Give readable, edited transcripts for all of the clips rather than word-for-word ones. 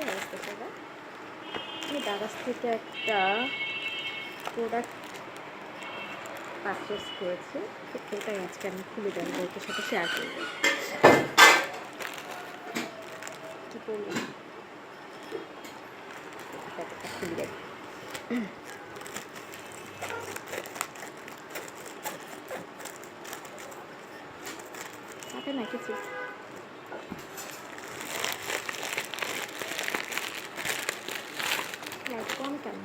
অবস্থা সেটা। আমি দারাজ থেকে একটা প্রোডাক্ট পারচেস করেছি, তো এটাই আজকে আমি খুলে আপনাদের সাথে শেয়ার করব। কী করলাম প্যাকেটটা খুলে দেখি। থাকে না কিছু, লাইট কম কেন?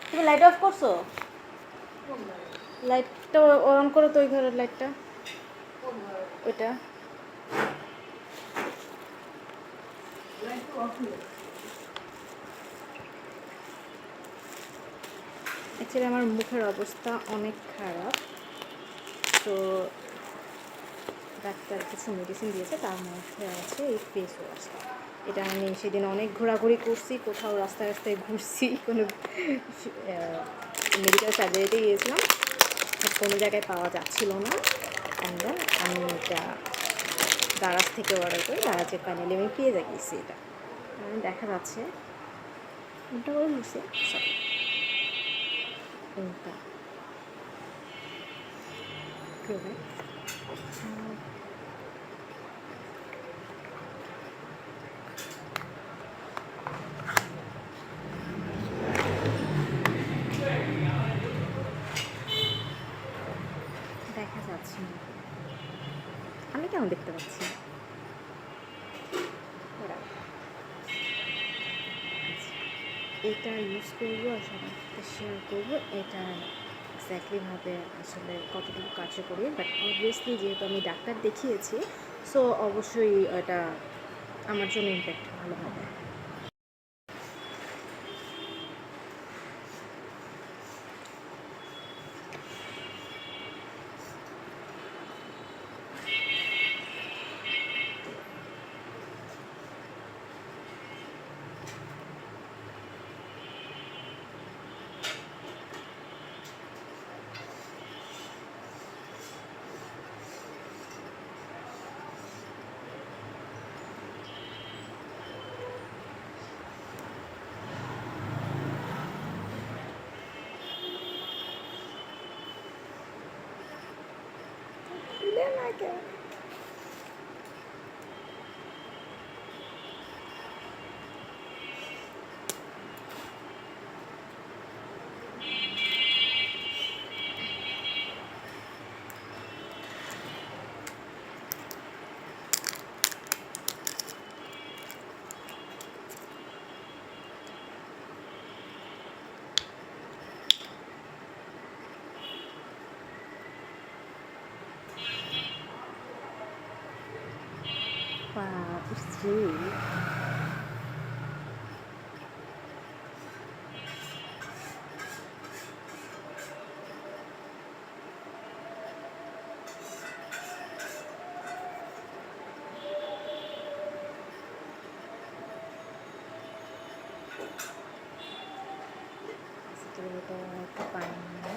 তুমি লাইট অফ করছো? লাইটটা অন করো তো, ওই ঘরের লাইটটা, ওইটা। অ্যাকচুয়ালি আমার মুখের অবস্থা অনেক খারাপ, তো ডাক্তার কিছু মেডিসিন দিয়েছে, তার মধ্যে আছে এই ফেস ওয়াশটা। এটা আমি সেদিন অনেক ঘোরাঘুরি করছি, কোথাও রাস্তায় রাস্তায় ঘুরছি, কোনো মেডিকেল সার্জারিতে গিয়েছিলাম, কোনো জায়গায় পাওয়া যাচ্ছিল না। আমরা আমি এটা দারাজ থেকে অর্ডার করি, দারাজে ফাইনালি আমি পেয়ে গেছি। এটা দেখা যাচ্ছে, ওটা করে ঘুরছে, সরি কোনটা দেখা যাচ্ছে না, আমি কেমন দেখতে পাচ্ছি? এটা ইউজ করবো আর সবার সাথে শেয়ার করবো, এটা এক্স্যাক্টলিভাবে আসলে কতটুকু কার্যকরী। বাট অবভিয়াসলি যেহেতু আমি ডাক্তার দেখিয়েছি, সো অবশ্যই এটা আমার জন্য ইম্প্যাক্ট ভালো হবে। এটা পানি না,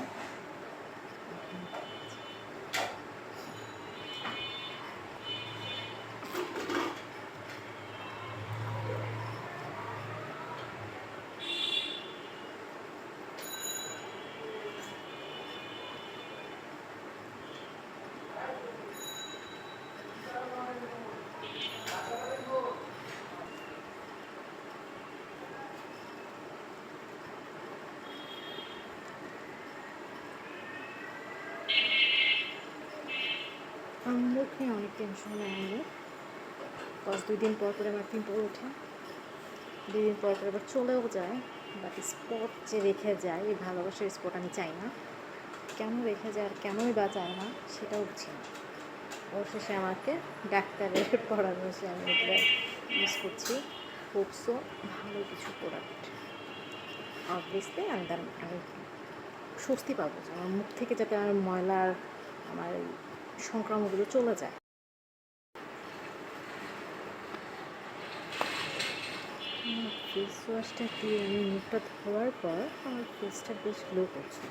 মুখ নিয়ে অনেক টেনশন নেয় আমি, বিকজ 2 দিন পর পরে আমার পিম্পল ওঠে, 2 দিন পর পর আবার চলেও যায়। বাট স্পট যে রেখে যায়, এই ভালোবাসার স্পট আমি চাই না, কেন রেখে যায় আর কেনই বা চায় না সেটাও বুঝি না। অবশেষে আমাকে ডাক্তারের পরামর্শে আমি এটা ইউজ করছি, হোপসো ভালো কিছু প্রোডাক্ট। অবভিয়াসলি আমি স্বস্তি পাবো যে আমার মুখ থেকে যাতে আমার ময়লার আমার সংক্রমণগুলো চলে যায়। ফেস ওয়াশটা দিয়ে আমি মুখটা ধোয়ার পর আমার ফেসটা বেশ গ্লো করছে।